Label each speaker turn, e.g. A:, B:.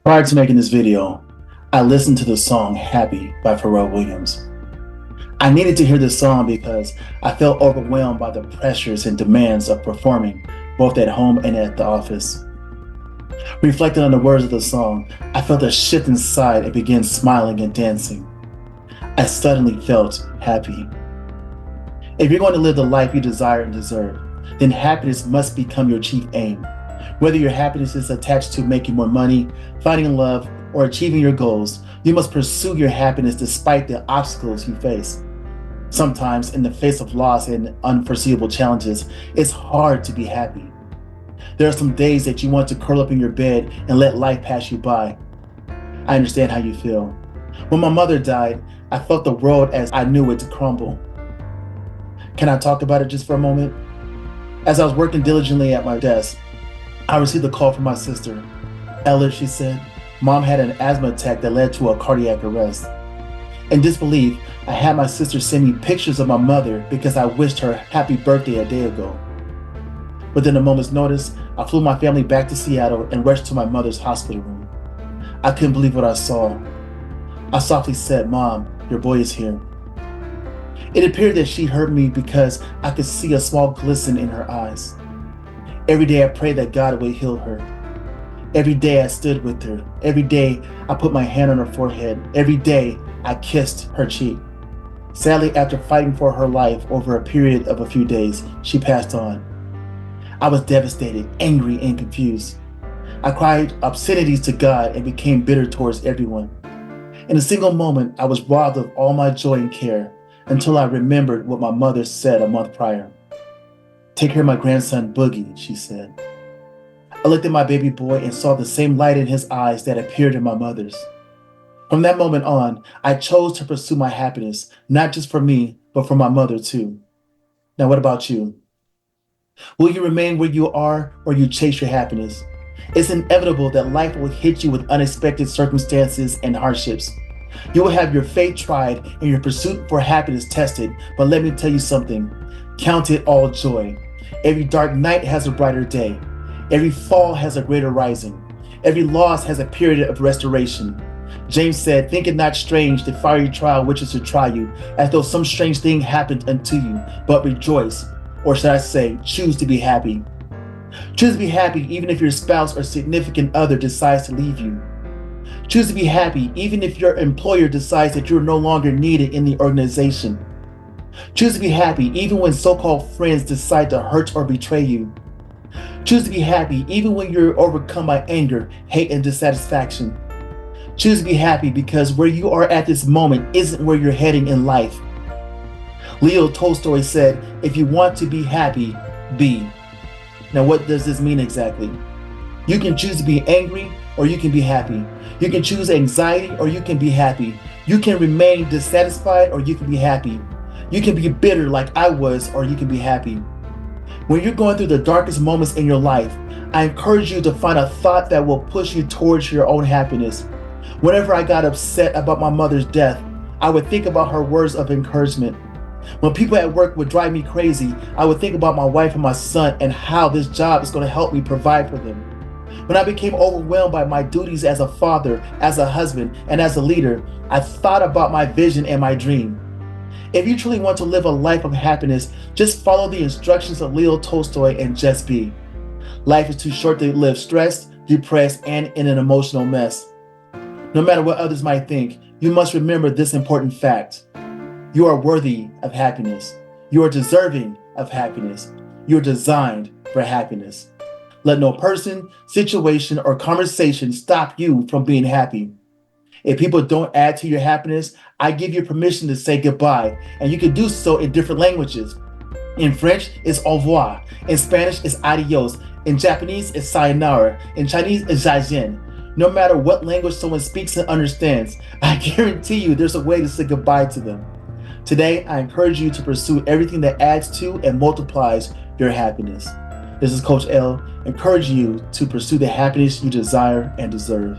A: Prior to making this video, I listened to the song Happy by Pharrell Williams. I needed to hear this song because I felt overwhelmed by the pressures and demands of performing both at home and at the office. Reflecting on the words of the song, I felt a shift inside and began smiling and dancing. I suddenly felt happy. If you're going to live the life you desire and deserve, then happiness must become your chief aim. Whether your happiness is attached to making more money, finding love, or achieving your goals, you must pursue your happiness despite the obstacles you face. Sometimes, in the face of loss and unforeseeable challenges, it's hard to be happy. There are some days that you want to curl up in your bed and let life pass you by. I understand how you feel. When my mother died, I felt the world as I knew it to crumble. Can I talk about it just for a moment? As I was working diligently at my desk, I received a call from my sister. Ellard, she said, Mom had an asthma attack that led to a cardiac arrest. In disbelief, I had my sister send me pictures of my mother because I wished her happy birthday a day ago. Within a moment's notice, I flew my family back to Seattle and rushed to my mother's hospital room. I couldn't believe what I saw. I softly said, Mom, your boy is here. It appeared that she heard me because I could see a small glisten in her eyes. Every day I prayed that God would heal her. Every day I stood with her. Every day I put my hand on her forehead. Every day I kissed her cheek. Sadly, after fighting for her life over a period of a few days, she passed on. I was devastated, angry, and confused. I cried obscenities to God and became bitter towards everyone. In a single moment, I was robbed of all my joy and care until I remembered what my mother said a month prior. Take care of my grandson, Boogie, she said. I looked at my baby boy and saw the same light in his eyes that appeared in my mother's. From that moment on, I chose to pursue my happiness, not just for me, but for my mother too. Now, what about you? Will you remain where you are or you chase your happiness? It's inevitable that life will hit you with unexpected circumstances and hardships. You will have your faith tried and your pursuit for happiness tested, but let me tell you something. Count it all joy. Every dark night has a brighter day. Every fall has a greater rising. Every loss has a period of restoration. James said, think it not strange the fiery trial which is to try you, as though some strange thing happened unto you, but rejoice, or should I say, choose to be happy. Choose to be happy even if your spouse or significant other decides to leave you. Choose to be happy even if your employer decides that you're no longer needed in the organization. Choose to be happy even when so-called friends decide to hurt or betray you. Choose to be happy even when you're overcome by anger, hate, and dissatisfaction. Choose to be happy because where you are at this moment isn't where you're heading in life. Leo Tolstoy said, if you want to be happy, be. Now, what does this mean exactly? You can choose to be angry or you can be happy. You can choose anxiety or you can be happy. You can remain dissatisfied or you can be happy. You can be bitter like I was or you can be happy. When you're going through the darkest moments in your life, I encourage you to find a thought that will push you towards your own happiness. Whenever I got upset about my mother's death, I would think about her words of encouragement. When people at work would drive me crazy, I would think about my wife and my son and how this job is going to help me provide for them. When I became overwhelmed by my duties as a father, as a husband, and as a leader, I thought about my vision and my dream. If you truly want to live a life of happiness, just follow the instructions of Leo Tolstoy and just be. Life is too short to live stressed, depressed, and in an emotional mess. No matter what others might think, you must remember this important fact. You are worthy of happiness. You are deserving of happiness. You are designed for happiness. Let no person, situation, or conversation stop you from being happy. If people don't add to your happiness, I give you permission to say goodbye, and you can do so in different languages. In French, it's au revoir. In Spanish, it's adios. In Japanese, it's sayonara. In Chinese, it's zaijian. No matter what language someone speaks and understands, I guarantee you there's a way to say goodbye to them. Today, I encourage you to pursue everything that adds to and multiplies your happiness. This is Coach L, encouraging you to pursue the happiness you desire and deserve.